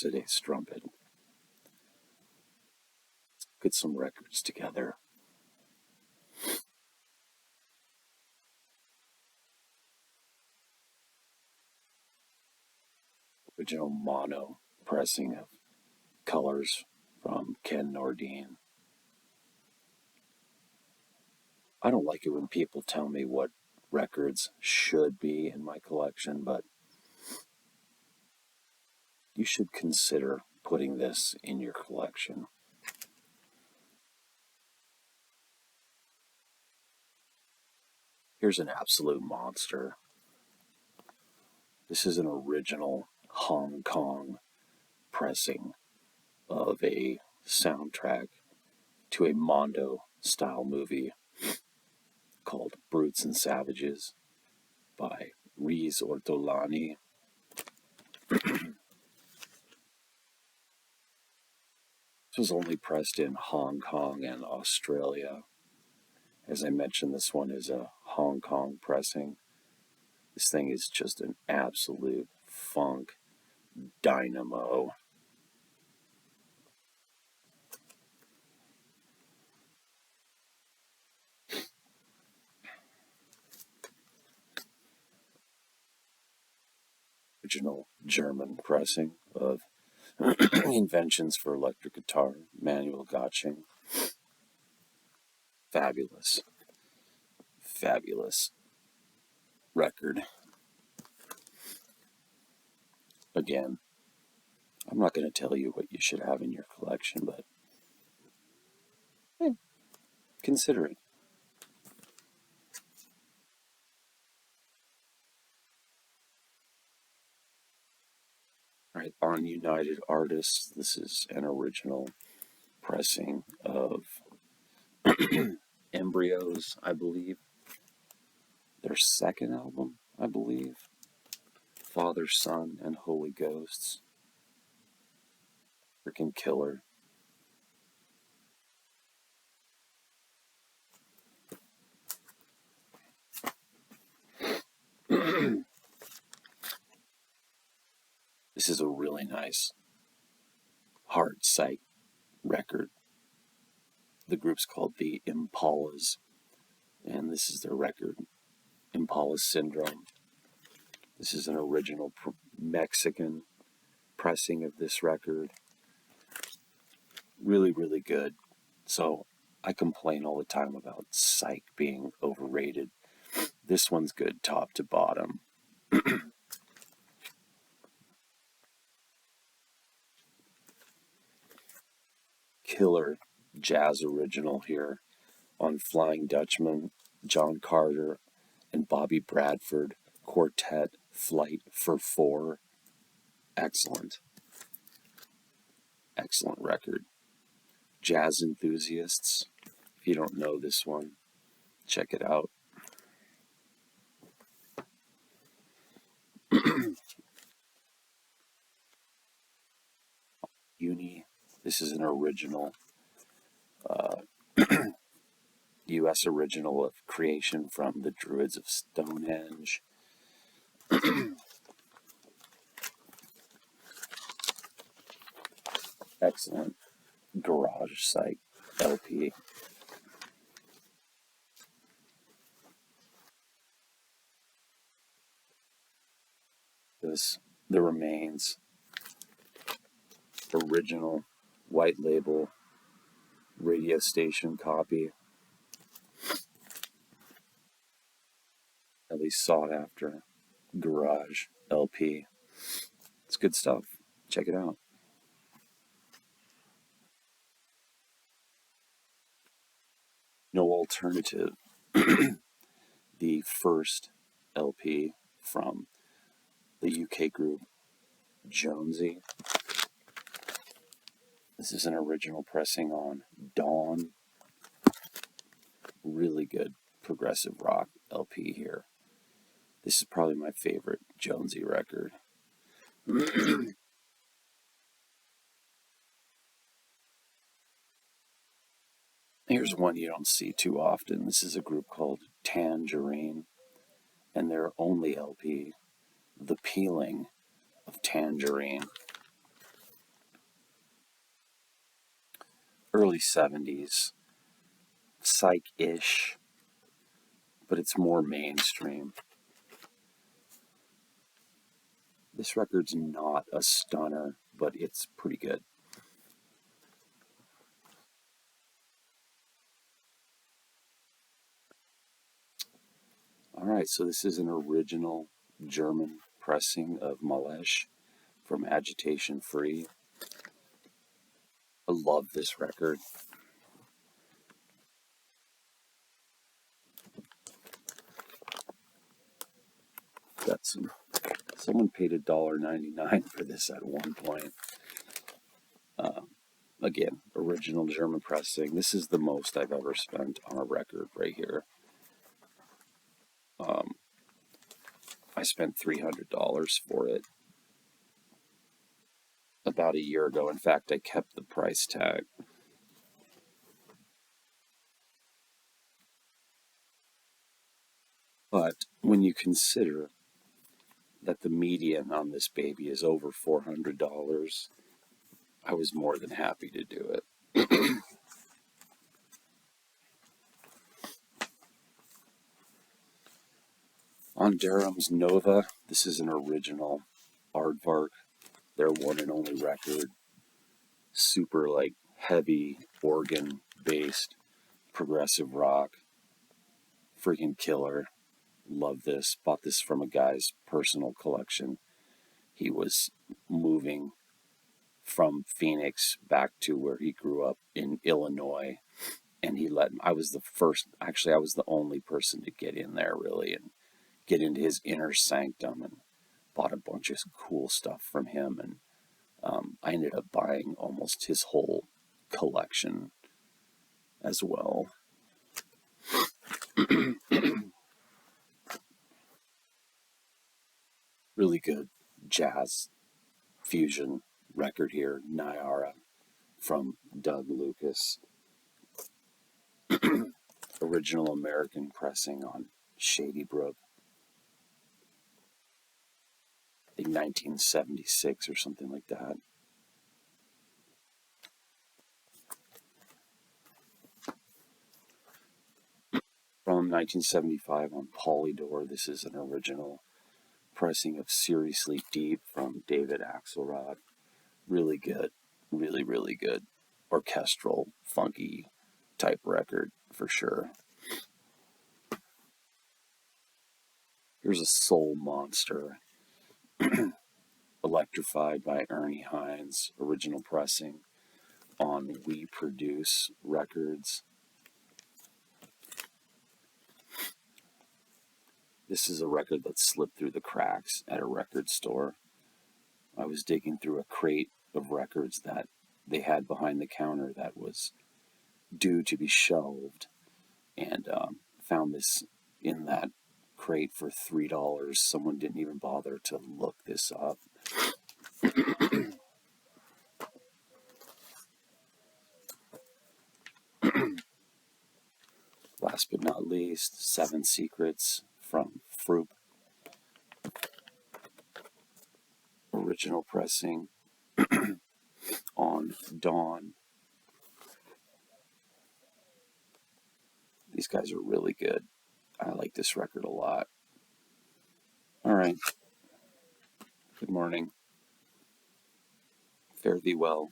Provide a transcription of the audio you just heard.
Yesterday Strumpet. Get some records together. Original mono pressing of Colors from Ken Nordine. I don't like it when people tell me what records should be in my collection, but you should consider putting this in your collection. Here's an absolute monster. This is an original Hong Kong pressing of a soundtrack to a Mondo style movie called Brutes and Savages by Riz Ortolani. This was only pressed in Hong Kong and Australia. As I mentioned, this one is a Hong Kong pressing. This thing is just an absolute funk dynamo. Original German pressing of Inventions for Electric Guitar, Manuel Gotching. Fabulous, fabulous record. Again, I'm not going to tell you what you should have in your collection, but consider it. All right, on United Artists, this is an original pressing of Embryos, I believe. Their second album, I believe. Father, Son, and Holy Ghosts. Freaking killer. This is a really nice hard psych record. The group's called the Impalas, and this is their record, Impala Syndrome. This is an original Mexican pressing of this record. Really, really good. So I complain all the time about psych being overrated. This one's good top to bottom. Killer jazz original here on Flying Dutchman, John Carter, and Bobby Bradford Quartet Flight for Four. Excellent. Excellent record. Jazz enthusiasts, if you don't know this one, check it out. Uni, this is an original, U.S. original of Creation from the Druids of Stonehenge. Excellent garage site LP. This, The Remains, original white label radio station copy. At least sought after garage LP. It's good stuff. Check it out. No Alternative, the first LP from the UK group Jonesy. This is an original pressing on Dawn. Really good progressive rock LP here. This is probably my favorite Jonesy record. Here's one you don't see too often. This is a group called Tangerine, and their only LP, The Peeling of Tangerine. early 70s, psych-ish, but it's more mainstream. This record's not a stunner, but it's pretty good. All right, so this is an original German pressing of Malesh from Agitation Free. I love this record. Got some. Someone paid $1.99 for this at one point. Again, original German pressing. This is the most I've ever spent on a record right here. I spent $300 for it about a year ago. In fact, I kept the price tag. But when you consider that the median on this baby is over $400, I was more than happy to do it. On Durham's Nova, this is an original Aardvark, their one and only record. Super like heavy organ based progressive rock. Freaking killer. Love this. Bought this from a guy's personal collection. He was moving from Phoenix back to where he grew up in Illinois, and he let I was the first, actually I was the only person to get in there really and get into his inner sanctum, and bought a bunch of cool stuff from him. And I ended up buying almost his whole collection as well. Really good jazz fusion record here, Nyara from Doug Lucas. Original American pressing on Shady Brook. I think 1976 or something like that. From 1975 on Polydor, this is an original pressing of Seriously Deep from David Axelrod. Really good. Really, really good. Orchestral, funky type record for sure. Here's a soul monster. Electrified by Ernie Hines. Original pressing on We Produce Records. This is a record that slipped through the cracks at a record store. I was digging through a crate of records that they had behind the counter that was due to be shelved, and found this in that crate for $3. Someone didn't even bother to look this up. Last but not least, Seven Secrets from Fruit. Original pressing on Dawn. These guys are really good. I like this record a lot. All right. Good morning. Fare thee well.